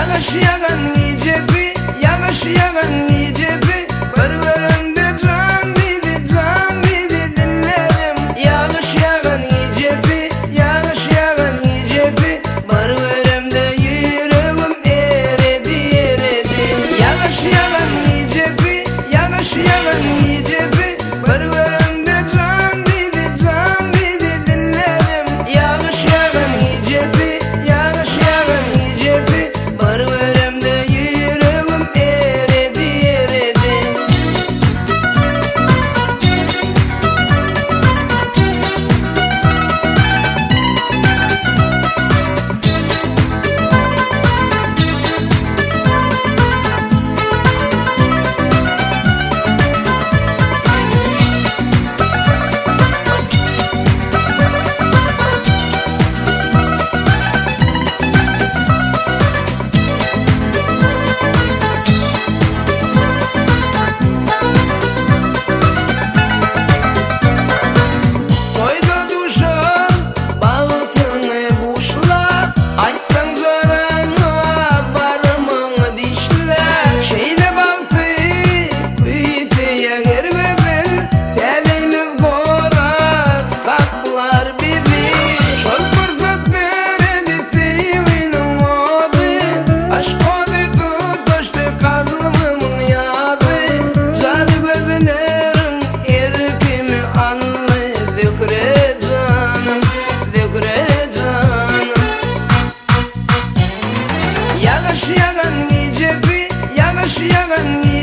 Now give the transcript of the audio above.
Yağış yağan gecevi, yağış yağan gecevi, barbarımda can dedi dinlerim. Yağış yağan gecevi, yağış yağan gecevi, barbarımda yüreğim eredi. Yağış yağan gecevi, yağış yağan gecevi, barbarımda can dedi dinlerim. Yağış yağan gecevi, yağış yağan gecevi, barbarımda yüreğim eredi. Koydu duşan, bağırtını buşla, açsan zarana barımını dişle. Şeyde baktı, büyüteye girmedin, telimiz korar, saklar bizi. Çok fırsat verdi sevinin adı, aşk adı tutuştu kalbimın yadı. Cadı gözlerin erkimi anlı, zikre canım, zikre canım. Yağış yağan gecevi, yağış yağan gecevi,